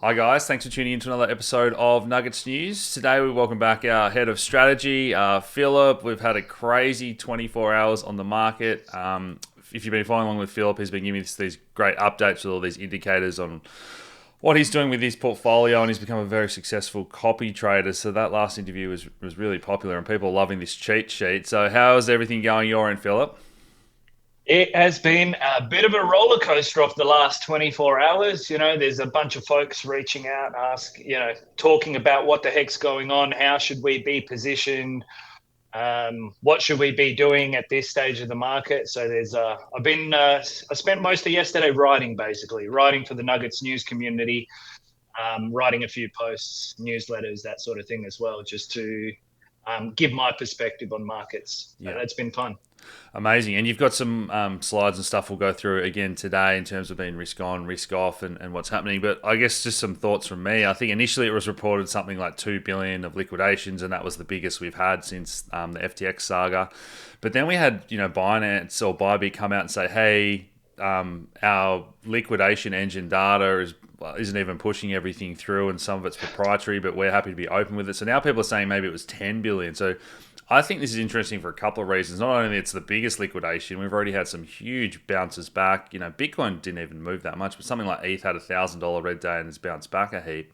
Hi guys, thanks for tuning in to another episode of Nuggets News. Today we welcome back our head of strategy, Filip. We've had a crazy 24 hours on the market. If you've been following along with Filip, he's been giving us these great updates with all these indicators on what he's doing with his portfolio, and he's become a very successful copy trader. So that last interview was really popular, and people are loving this cheat sheet. So how's everything going your end, Filip? It has been a bit of a roller coaster of the last 24 hours. There's a bunch of folks reaching out, talking about what the heck's going on, how should we be positioned, what should we be doing at this stage of the market. So I spent most of yesterday writing for the Nuggets news community, writing a few posts, newsletters, that sort of thing as well, just to give my perspective on markets. Yeah. It's been fun. Amazing. And you've got some slides and stuff we'll go through again today in terms of being risk on, risk off, and what's happening. But I guess just some thoughts from me. I think initially it was reported something like 2 billion of liquidations, and that was the biggest we've had since the FTX saga. But then we had, Binance or Bybit come out and say, hey, our liquidation engine data isn't even pushing everything through, and some of it's proprietary, but we're happy to be open with it. So now people are saying maybe it was 10 billion. So I think this is interesting for a couple of reasons. Not only it's the biggest liquidation, we've already had some huge bounces back. Bitcoin didn't even move that much, but something like ETH had $1,000 red day and has bounced back a heap.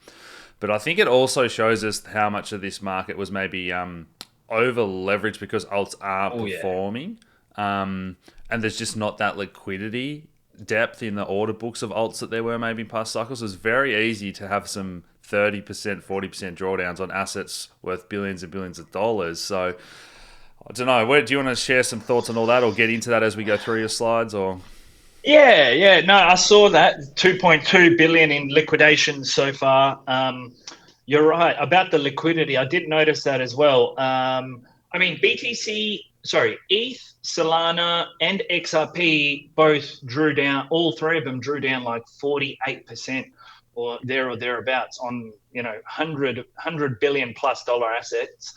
But I think it also shows us how much of this market was maybe over leveraged because alts aren't Oh, yeah. performing. And there's just not that liquidity depth in the order books of alts that there were maybe in past cycles. It's very easy to have some 30%, 40% drawdowns on assets worth billions and billions of dollars. So I don't know. Do you want to share some thoughts on all that, or get into that as we go through your slides? Or Yeah, yeah. No, I saw that 2.2 billion in liquidation so far. You're right about the liquidity. I did notice that as well. ETH, Solana, and XRP both drew down. All three of them drew down like 48% or thereabouts on 100 billion plus dollar assets.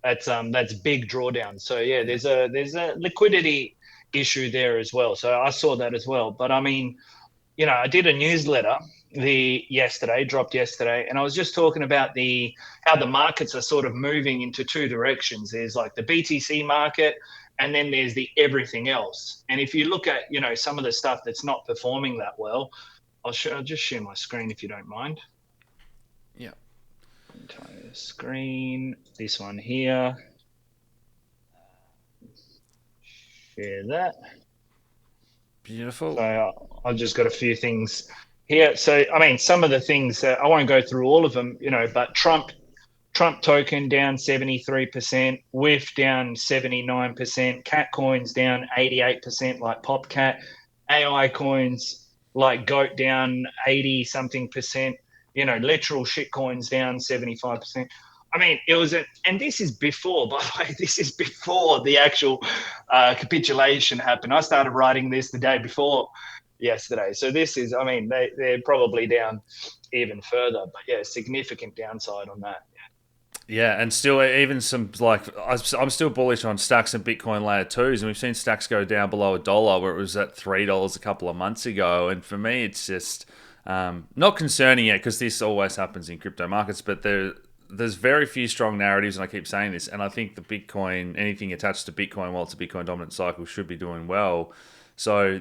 That's big drawdown. So yeah, there's a liquidity issue there as well. So I saw that as well. But I mean, I did a newsletter dropped yesterday, and I was just talking about the how the markets are sort of moving into two directions. There's like the BTC market, and then there's the everything else. And if you look at some of the stuff that's not performing that well, I'll just share my screen if you don't mind. yeah, Entire screen. This one here. Share that. beautiful. So I've just got a few things here. So I mean, some of the things I won't go through all of them, but Trump token down 73%, WIF down 79%, cat coins down 88%, like PopCat, AI coins like Goat down 80 something percent, literal shit coins down 75%. I mean, and this is before, by the way, this is before the actual capitulation happened. I started writing this the day before yesterday. So this is, I mean, they're probably down even further, but yeah, significant downside on that. Yeah, and still, even some like I'm still bullish on Stacks and Bitcoin layer twos, and we've seen Stacks go down below a dollar, where it was at $3 a couple of months ago. And for me, it's just not concerning yet because this always happens in crypto markets. But there's very few strong narratives, and I keep saying this. And I think the Bitcoin, anything attached to Bitcoin, while it's a Bitcoin dominant cycle, should be doing well. So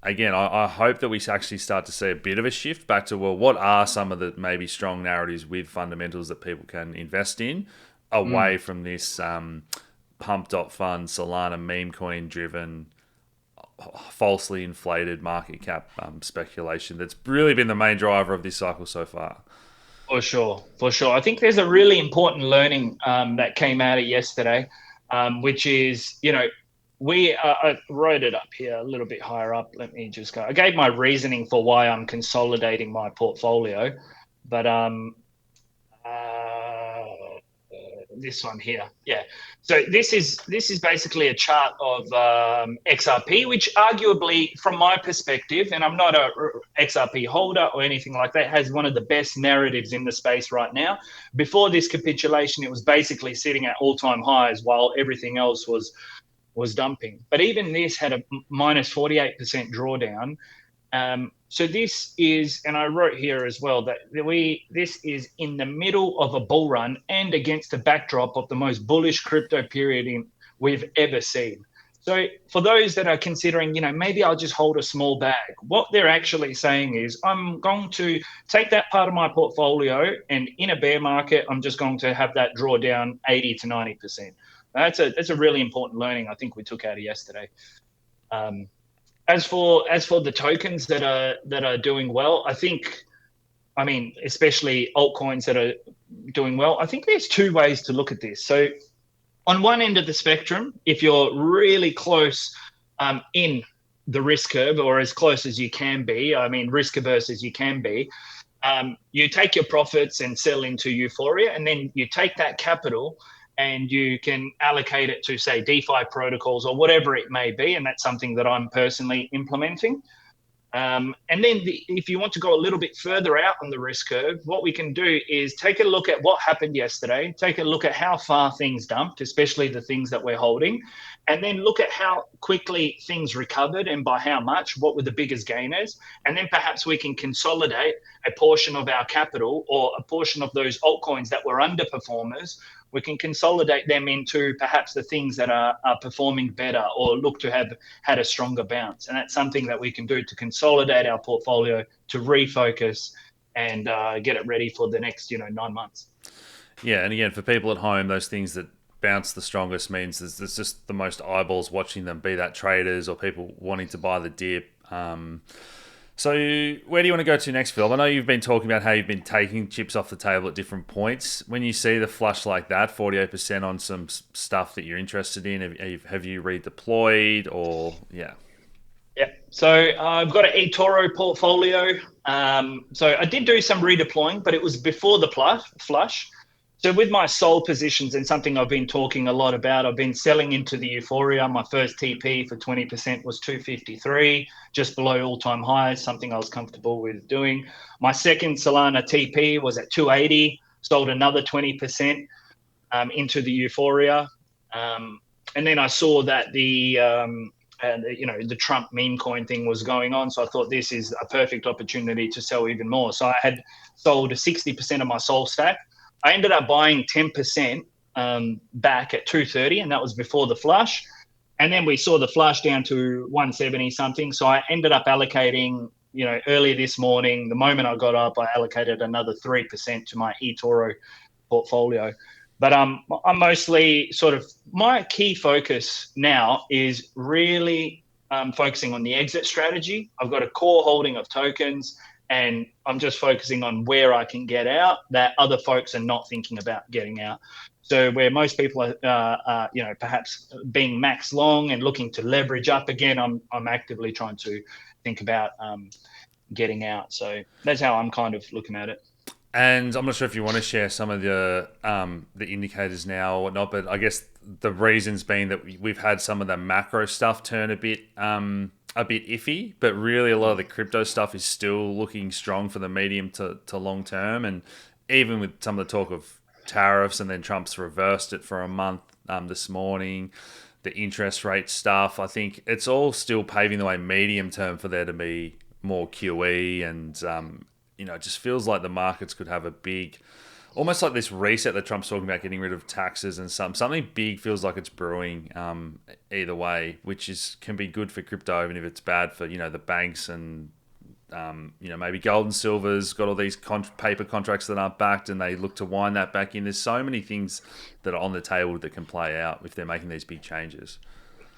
again, I hope that we actually start to see a bit of a shift back to, well, what are some of the maybe strong narratives with fundamentals that people can invest in away Mm. from this pump.fund, Solana meme coin driven, falsely inflated market cap speculation that's really been the main driver of this cycle so far. For sure, for sure. I think there's a really important learning that came out of yesterday, which is, I wrote it up here a little bit higher up. Let me just go. I gave my reasoning for why I'm consolidating my portfolio, but uh, this one here, yeah. So this is basically a chart of XRP, which arguably, from my perspective, and I'm not a XRP holder or anything like that, has one of the best narratives in the space right now. Before this capitulation, it was basically sitting at all-time highs while everything else was dumping. But even this had a minus 48% drawdown. So this is, and I wrote here as well that this is in the middle of a bull run and against the backdrop of the most bullish crypto period we've ever seen. So for those that are considering, maybe I'll just hold a small bag, what they're actually saying is I'm going to take that part of my portfolio, and in a bear market, I'm just going to have that draw down 80 to 90%. That's a really important learning I think we took out of yesterday. As for the tokens that are doing well, especially altcoins that are doing well, I think there's two ways to look at this. So on one end of the spectrum, if you're really close in the risk curve, or as close as you can be, risk averse as you can be, you take your profits and sell into Euphoria, and then you take that capital and you can allocate it to, say, DeFi protocols or whatever it may be. And that's something that I'm personally implementing. And then if you want to go a little bit further out on the risk curve, what we can do is take a look at what happened yesterday, take a look at how far things dumped, especially the things that we're holding, and then look at how quickly things recovered and by how much, what were the biggest gainers. And then perhaps we can consolidate a portion of our capital or a portion of those altcoins that were underperformers. We can consolidate them into perhaps the things that are performing better or look to have had a stronger bounce. And that's something that we can do to consolidate our portfolio, to refocus and get it ready for the next 9 months. Yeah, and again, for people at home, those things that bounce the strongest means there's just the most eyeballs watching them, be that traders or people wanting to buy the dip. So where do you want to go to next, Phil? I know you've been talking about how you've been taking chips off the table at different points. When you see the flush like that, 48% on some stuff that you're interested in, have you redeployed or, yeah? Yeah, so I've got an eToro portfolio. So I did do some redeploying, but it was before the flush. So with my sold positions, and something I've been talking a lot about, I've been selling into the Euphoria. My first TP for 20% was 253, just below all-time highs, something I was comfortable with doing. My second Solana TP was at 280, sold another 20% into the Euphoria. And then I saw that the Trump meme coin thing was going on. So I thought this is a perfect opportunity to sell even more. So I had sold 60% of my Sol stack. I ended up buying 10% back at 230, and that was before the flush. And then we saw the flush down to 170 something. So I ended up allocating, early this morning, the moment I got up, I allocated another 3% to my eToro portfolio. But I'm mostly my key focus now is really focusing on the exit strategy. I've got a core holding of tokens, and I'm just focusing on where I can get out that other folks are not thinking about getting out. So where most people are, perhaps being max long and looking to leverage up again, I'm actively trying to think about getting out. So that's how I'm kind of looking at it. And I'm not sure if you want to share some of the indicators now or whatnot, but I guess the reasons being that we've had some of the macro stuff turn a bit iffy, but really a lot of the crypto stuff is still looking strong for the medium to long term. And even with some of the talk of tariffs, and then Trump's reversed it for a month this morning, the interest rate stuff, I think it's all still paving the way medium term for there to be more QE. And it just feels like the markets could have a big, almost like this reset that Trump's talking about, getting rid of taxes, and something big feels like it's brewing either way, which can be good for crypto, even if it's bad for the banks and maybe gold and silver's got all these paper contracts that aren't backed, and they look to wind that back in. There's so many things that are on the table that can play out if they're making these big changes.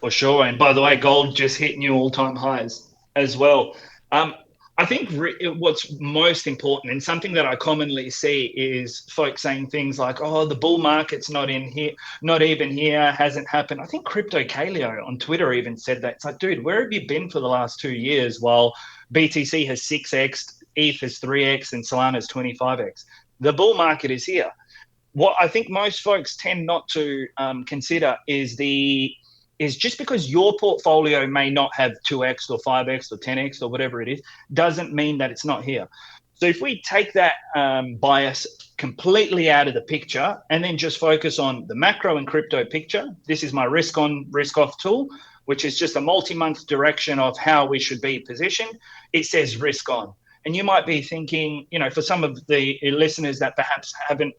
For sure. And by the way, gold just hit new all-time highs as well. I think what's most important, and something that I commonly see, is folks saying things like, "Oh, the bull market's not in here, not even here, hasn't happened." I think Crypto Kaleo on Twitter even said that. It's like, dude, where have you been for the last 2 years while BTC has 6x, ETH is 3x, and Solana is 25x? The bull market is here. What I think most folks tend not to consider is just because your portfolio may not have 2x or 5x or 10x or whatever it is, doesn't mean that it's not here. So if we take that bias completely out of the picture and then just focus on the macro and crypto picture, this is my risk on, risk off tool. which is just a multi-month direction of how we should be positioned, it says risk on. And you might be thinking, for some of the listeners that perhaps haven't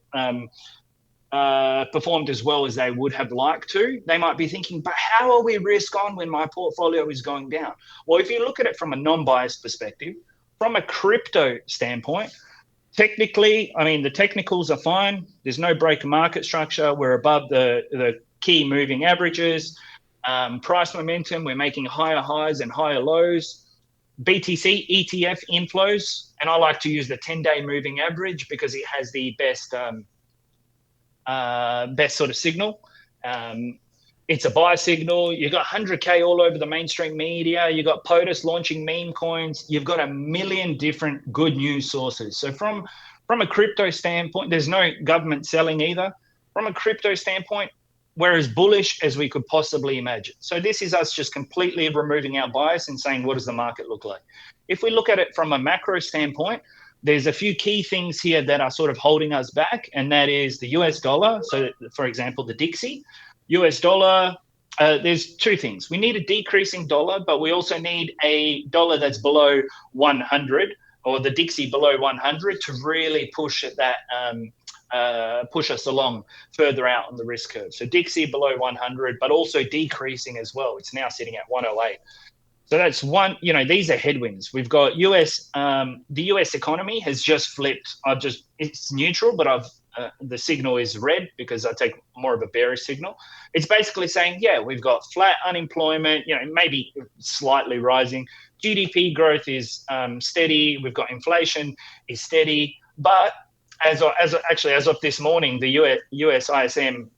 performed as well as they would have liked to, they might be thinking, but how are we risk on when my portfolio is going down? Well, if you look at it from a non-biased perspective, from a crypto standpoint, technically, the technicals are fine. There's no break of market structure. We're above the key moving averages. Price momentum, we're making higher highs and higher lows. BTC ETF inflows, and I like to use the 10-day moving average because it has the best sort of signal. It's a buy signal. You've got 100K all over the mainstream media. You've got POTUS launching meme coins. You've got a million different good news sources. So from a crypto standpoint, there's no government selling either. From a crypto standpoint, we're as bullish as we could possibly imagine. So this is us just completely removing our bias and saying, what does the market look like? If we look at it from a macro standpoint, there's a few key things here that are sort of holding us back, and that is the US dollar. So, for example, the Dixie, US dollar, there's two things. We need a decreasing dollar, but we also need a dollar that's below 100, or the Dixie below 100, to really push that push us along further out on the risk curve. So Dixie below 100, but also decreasing as well. It's now sitting at 108. So that's one, these are headwinds. We've got the US economy has just flipped. It's neutral, but the signal is red because I take more of a bearish signal. It's basically saying, we've got flat unemployment, maybe slightly rising. GDP growth is steady. We've got inflation is steady, but as of this morning, the US ISM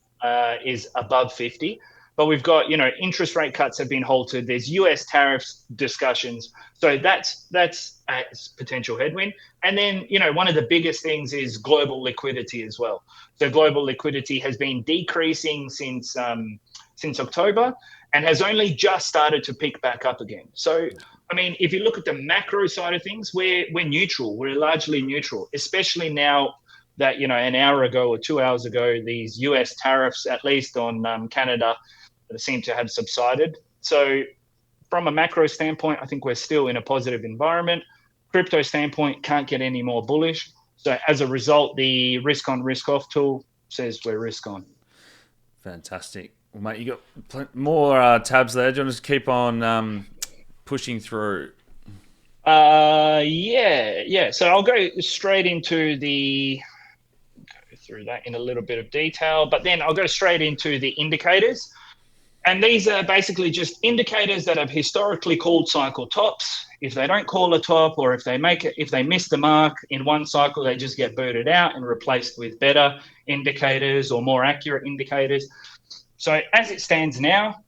is above 50. But we've got, interest rate cuts have been halted. There's US tariffs discussions. So that's a potential headwind. And then, one of the biggest things is global liquidity as well. So global liquidity has been decreasing since October and has only just started to pick back up again. So, if you look at the macro side of things, we're neutral. We're largely neutral, especially now that, an hour ago or 2 hours ago, these US tariffs, at least on Canada, seem to have subsided. So from a macro standpoint, I think we're still in a positive environment. Crypto standpoint, can't get any more bullish. So as a result, the risk on, risk off tool says we're risk on. Fantastic. Well, mate, you got more tabs there. Do you want to just keep on pushing through? Yeah. So I'll go straight into through that in a little bit of detail, but then I'll go straight into the indicators. And these are basically just indicators that have historically called cycle tops. If they don't call a top, or if they miss the mark in one cycle, they just get booted out and replaced with better indicators or more accurate indicators. So as it stands now,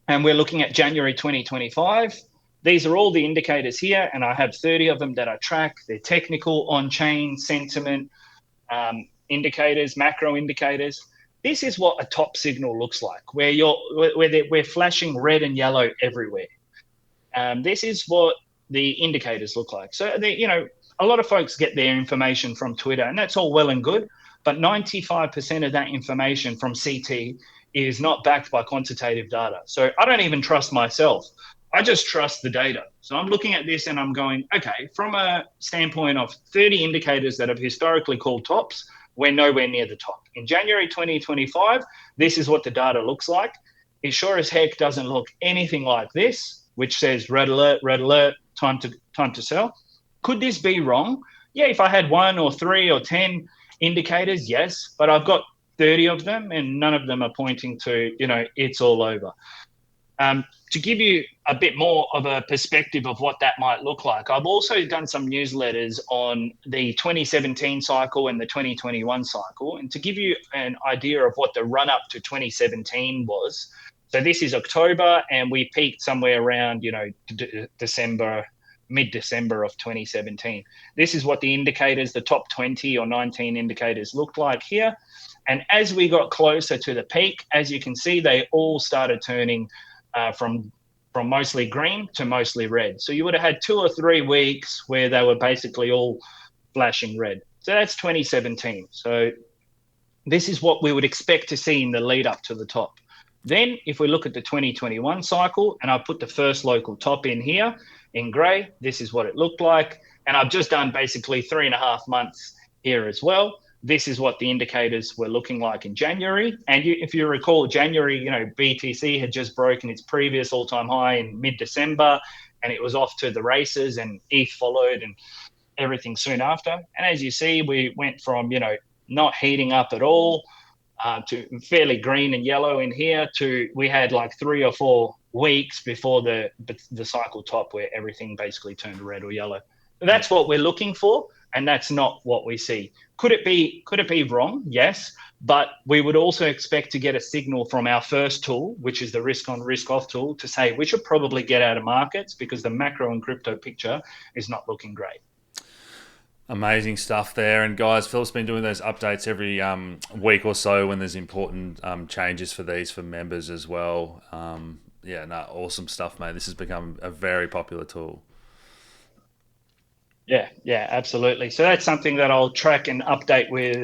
and we're looking at January 2025, these are all the indicators here, and I have 30 of them that I track. They're technical, on-chain, sentiment indicators, macro indicators. This is what a top signal looks like, where we're flashing red and yellow everywhere. This is what the indicators look like. So, a lot of folks get their information from Twitter, and that's all well and good, but 95% of that information from CT is not backed by quantitative data. So I don't even trust myself. I just trust the data. So I'm looking at this and I'm going, okay, from a standpoint of 30 indicators that have historically called tops, we're nowhere near the top. In January 2025, this is what the data looks like. It sure as heck doesn't look anything like this, which says red alert, time to sell. Could this be wrong? Yeah, if I had 1 or 3 or 10 indicators, yes, but I've got 30 of them and none of them are pointing to, it's all over. To give you a bit more of a perspective of what that might look like, I've also done some newsletters on the 2017 cycle and the 2021 cycle. And to give you an idea of what the run up to 2017 was, so this is October and we peaked somewhere around, December, mid-December of 2017. This is what the indicators, the top 20 or 19 indicators looked like here. And as we got closer to the peak, as you can see, they all started turning from mostly green to mostly red. So you would have had 2 or 3 weeks where they were basically all flashing red. So that's 2017. So this is what we would expect to see in the lead up to the top. Then if we look at the 2021 cycle, and I put the first local top in here in gray, this is what it looked like. And I've just done basically 3.5 months here as well. This is what the indicators were looking like in January. And if you recall, January, BTC had just broken its previous all-time high in mid-December, and it was off to the races, and ETH followed and everything soon after. And as you see, we went from, not heating up at all to fairly green and yellow in here to we had like 3 or 4 weeks before the cycle top where everything basically turned red or yellow. So that's what we're looking for, and that's not what we see. Could it be wrong? Yes, but we would also expect to get a signal from our first tool, which is the risk on risk off tool, to say we should probably get out of markets because the macro and crypto picture is not looking great. Amazing stuff there. And guys, Philip's been doing those updates every week or so when there's important changes for these for members as well. Awesome stuff, mate. This has become a very popular tool. Yeah, absolutely. So that's something that I'll track and update with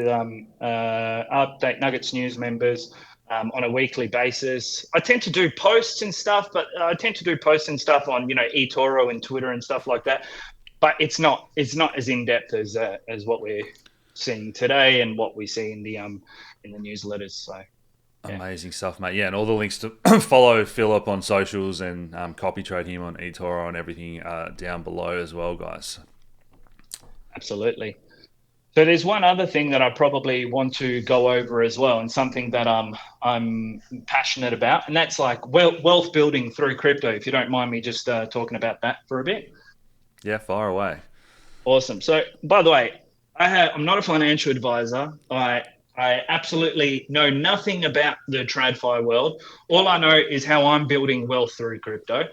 update Nuggets News members on a weekly basis. I tend to do posts and stuff, but I tend to do posts and stuff on eToro and Twitter and stuff like that. But it's not as in depth as what we're seeing today and what we see in the newsletters. So yeah. Amazing stuff, mate. Yeah, and all the links to follow Filip on socials and copy trade him on eToro and everything down below as well, guys. Absolutely. So there's one other thing that I probably want to go over as well, and something that I'm passionate about, and that's like wealth building through crypto. If you don't mind me just talking about that for a bit. Yeah, far away. Awesome. So, by the way, I'm not a financial advisor. I absolutely know nothing about the TradFi world. All I know is how I'm building wealth through crypto.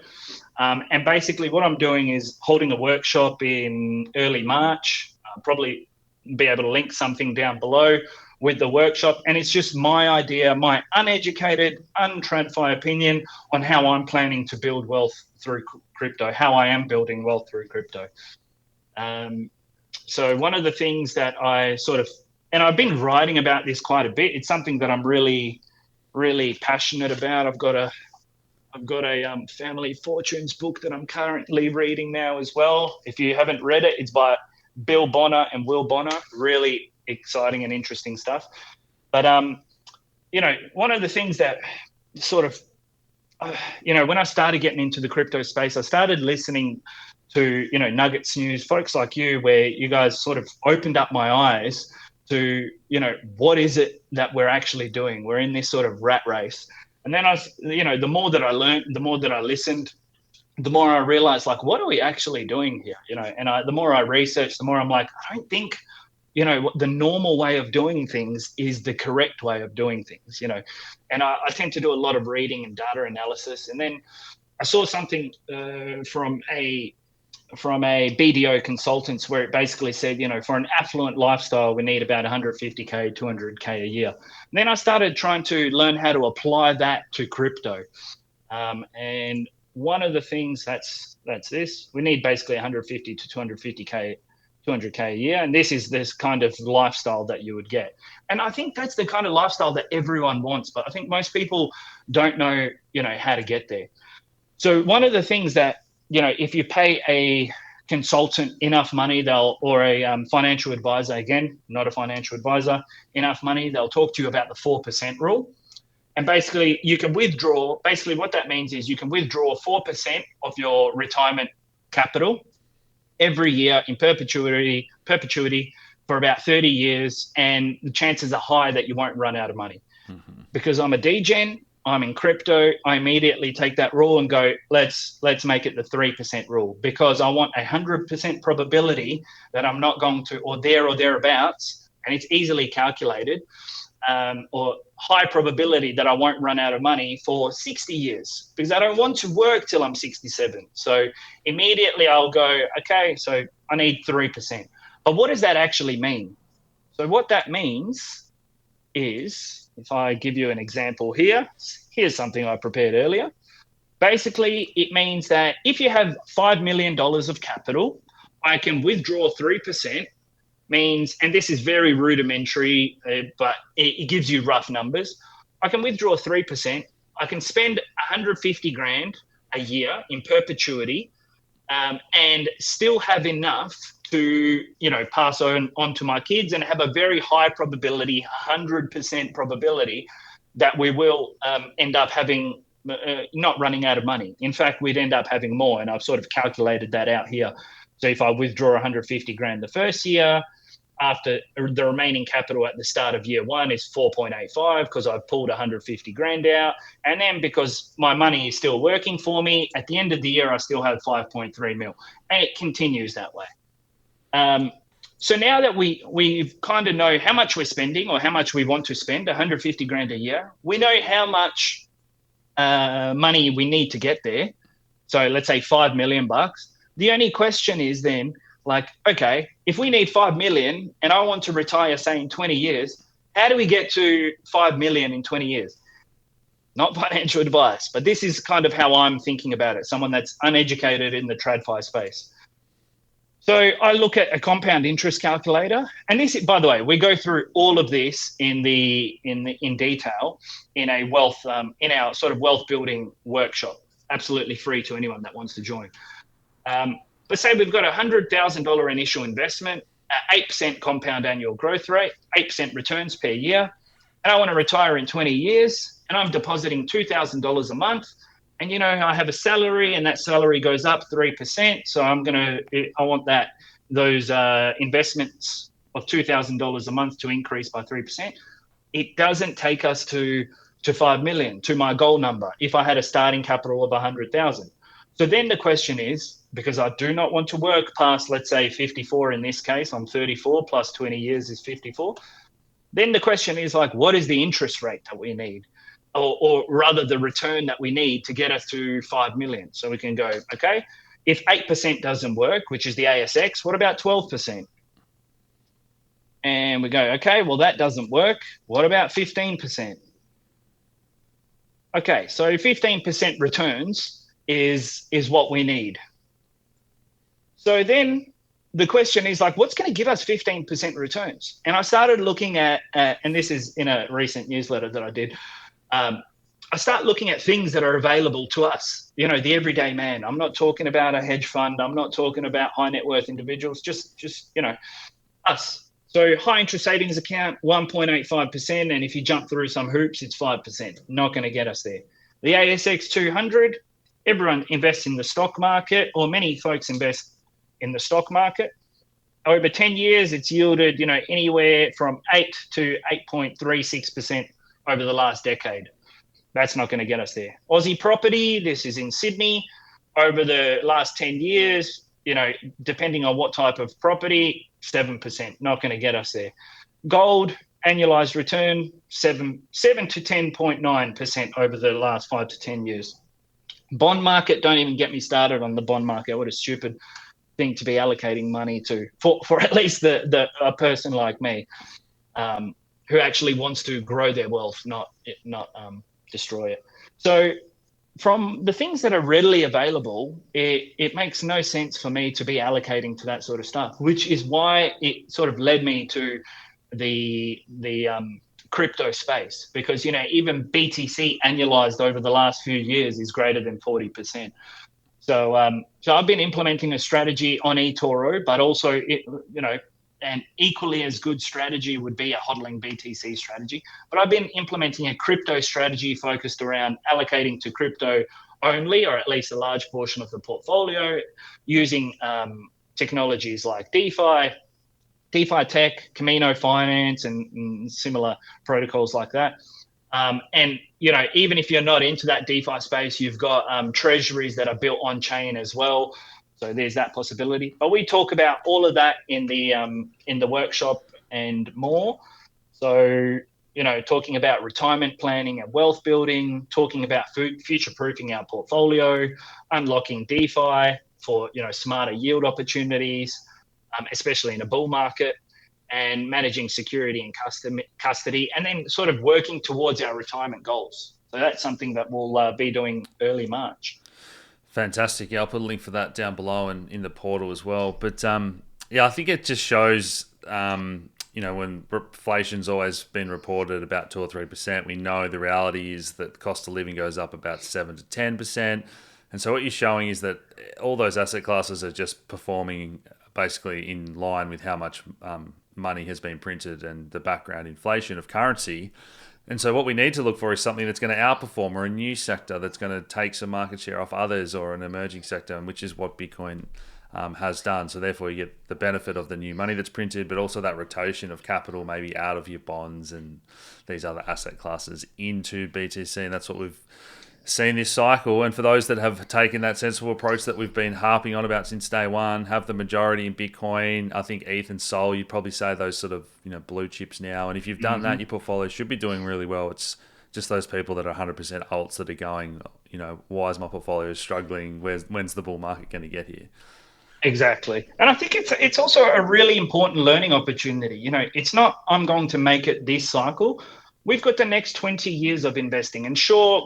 And basically what I'm doing is holding a workshop in early March. I'll probably be able to link something down below with the workshop. And it's just my idea, my uneducated, un-TradFi opinion on how I'm planning to build wealth through crypto, how I am building wealth through crypto. So one of the things that and I've been writing about this quite a bit. It's something that I'm really, really passionate about. I've got a family fortunes book that I'm currently reading now as well. If you haven't read it, it's by Bill Bonner and Will Bonner. Really exciting and interesting stuff. But one of the things that when I started getting into the crypto space, I started listening to Nuggets News, folks like you, where you guys sort of opened up my eyes to what is it that we're actually doing. We're in this sort of rat race. And then the more that I learned, the more that I listened, the more I realized, like, what are we actually doing here? And the more I researched, the more I'm like, I don't think, the normal way of doing things is the correct way of doing things, And I tend to do a lot of reading and data analysis. And then I saw something from a BDO consultants where it basically said, for an affluent lifestyle, we need about 150K, 200K a year. And then I started trying to learn how to apply that to crypto. And one of the things that's this, we need basically 150 to 200K a year. And this is this kind of lifestyle that you would get. And I think that's the kind of lifestyle that everyone wants, but I think most people don't know, how to get there. So one of the things that, if you pay a consultant enough money, or a financial advisor, again, not a financial advisor, enough money, they'll talk to you about the 4% rule. And basically you can withdraw, what that means is you can withdraw 4% of your retirement capital every year in perpetuity for about 30 years. And the chances are high that you won't run out of money. Mm-hmm. Because I'm a degen, I'm in crypto, I immediately take that rule and go, let's make it the 3% rule, because I want 100% probability that I'm not going to, or thereabouts, and it's easily calculated, or high probability that I won't run out of money for 60 years, because I don't want to work till I'm 67. So immediately I'll go, okay, so I need 3%. But what does that actually mean? So what that means is, if I give you an example here's something I prepared earlier. Basically, it means that if you have $5 million of capital, I can withdraw 3%, means, and this is very rudimentary, but it gives you rough numbers. I can withdraw 3%. I can spend 150 grand a year in perpetuity, and still have enough to, pass on to my kids, and have a very high probability, 100% probability, that we will end up having not running out of money. In fact, we'd end up having more, and I've sort of calculated that out here. So if I withdraw 150 grand the first year, after the remaining capital at the start of year one is 4.85, because I've pulled 150 grand out. And then because my money is still working for me, at the end of the year, I still have 5.3 mil. And it continues that way. So now that we kind of know how much we're spending, or how much we want to spend, 150 grand a year, we know how much money we need to get there. So let's say 5 million bucks. The only question is then, like, okay, if we need 5 million and I want to retire, say, in 20 years, how do we get to 5 million in 20 years? Not financial advice, but this is kind of how I'm thinking about it, someone that's uneducated in the TradFi space. So I look at a compound interest calculator, and this, by the way, we go through all of this in detail in our sort of wealth building workshop, absolutely free to anyone that wants to join. Let's say we've got a $100,000 initial investment, 8% compound annual growth rate, 8% returns per year, and I want to retire in 20 years, and I'm depositing $2,000 a month, and I have a salary, and that salary goes up 3%, so I want those investments of $2,000 a month to increase by 3%. It doesn't take us to 5 million, to my goal number, if I had a starting capital of 100,000. So then the question is, because I do not want to work past, let's say, 54 in this case, I'm 34, plus 20 years is 54. Then the question is, like, what is the interest rate that we need? Or rather the return that we need to get us to 5 million. So we can go, okay, if 8% doesn't work, which is the ASX, what about 12%? And we go, okay, well, that doesn't work. What about 15%? Okay, so 15% returns is what we need. So then the question is, like, what's going to give us 15% returns? And I started looking at, and this is in a recent newsletter that I did, I start looking at things that are available to us, the everyday man. I'm not talking about a hedge fund. I'm not talking about high net worth individuals, just us. So high interest savings account, 1.85%. And if you jump through some hoops, it's 5%. Not going to get us there. The ASX 200, everyone invests in the stock market, or many folks invest in the stock market. Over 10 years, it's yielded, anywhere from 8 to 8.36% over the last decade. That's not going to get us there. Aussie property, this is in Sydney, over the last 10 years, depending on what type of property, 7%, not going to get us there. Gold, annualized return, 7 to 10.9% over the last 5 to 10 years. Bond market, don't even get me started on the bond market. What a stupid thing to be allocating money to, for at least a person like me, who actually wants to grow their wealth, not destroy it. So from the things that are readily available, it makes no sense for me to be allocating to that sort of stuff, which is why it sort of led me to the crypto space, because even BTC annualized over the last few years is greater than 40%. So I've been implementing a strategy on eToro, but also an equally as good strategy would be a hodling BTC strategy. But I've been implementing a crypto strategy focused around allocating to crypto only, or at least a large portion of the portfolio, using technologies like DeFi Tech, Camino Finance, and similar protocols like that. And even if you're not into that DeFi space, you've got treasuries that are built on chain as well. So there's that possibility. But we talk about all of that in the workshop and more. So talking about retirement planning and wealth building, talking about future-proofing our portfolio, unlocking DeFi for smarter yield opportunities, especially in a bull market, and managing security and custody, and then sort of working towards our retirement goals. So that's something that we'll be doing early March. Fantastic. Yeah, I'll put a link for that down below and in the portal as well. But I think it just shows, when inflation's always been reported about 2 or 3%, we know the reality is that cost of living goes up about 7 to 10%. And so what you're showing is that all those asset classes are just performing basically in line with how much money has been printed and the background inflation of currency. And so what we need to look for is something that's going to outperform, or a new sector that's going to take some market share off others, or an emerging sector, which is what Bitcoin has done. So therefore you get the benefit of the new money that's printed, but also that rotation of capital maybe out of your bonds and these other asset classes into BTC. And that's what we've seen this cycle. And for those that have taken that sensible approach that we've been harping on about since day one, have the majority in Bitcoin, I think ETH and Sol, you'd probably say those sort of blue chips now. And if you've done that, your portfolio should be doing really well. It's just those people that are 100% alts that are going, why is my portfolio struggling? When's the bull market going to get here? Exactly. And I think it's also a really important learning opportunity. It's not I'm going to make it this cycle. We've got the next 20 years of investing. And sure,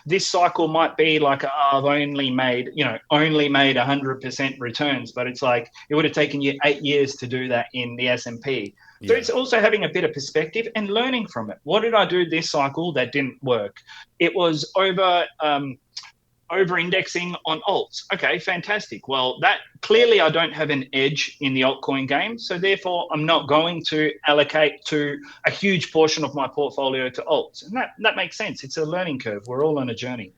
this cycle might be like, I've only made 100% returns, but it's like it would have taken you 8 years to do that in the S&P. So it's also having a bit of perspective and learning from it. What did I do this cycle that didn't work? It was over-indexing on alts. Okay, fantastic. Well, that clearly I don't have an edge in the altcoin game, so therefore I'm not going to allocate to a huge portion of my portfolio to alts. And that makes sense. It's a learning curve. We're all on a journey.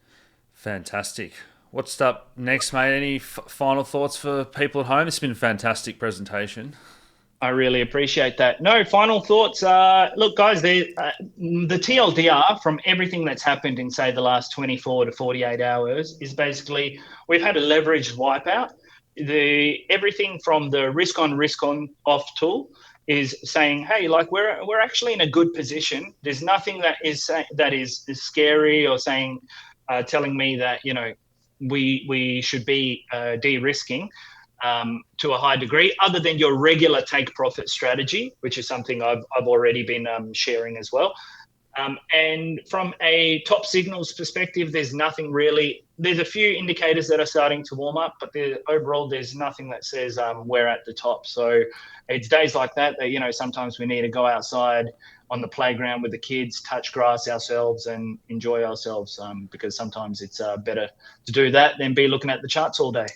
Fantastic. What's up next, mate? Any final thoughts for people at home? It's been a fantastic presentation. I really appreciate that. No, final thoughts. Look, guys, the TLDR from everything that's happened in, say, the last 24 to 48 hours is basically we've had a leveraged wipeout. Everything from the risk on off tool is saying, hey, like we're actually in a good position. There's nothing that is scary or telling me that we should be de-risking. To a high degree, other than your regular take profit strategy, which is something I've already been sharing as well. And from a top signals perspective, there's nothing really. There's a few indicators that are starting to warm up, but overall, there's nothing that says we're at the top. So it's days like that sometimes we need to go outside on the playground with the kids, touch grass ourselves, and enjoy ourselves. Because sometimes it's better to do that than be looking at the charts all day.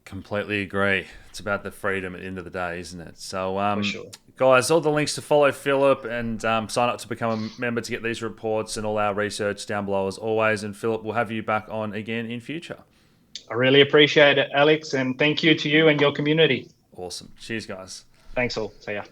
Completely agree. It's about the freedom at the end of the day, isn't it? So, For sure. Guys, all the links to follow Filip and sign up to become a member to get these reports and all our research down below as always. And Filip, we'll have you back on again in future. I really appreciate it, Alex, and thank you to you and your community. Awesome. Cheers, guys. Thanks all. See ya.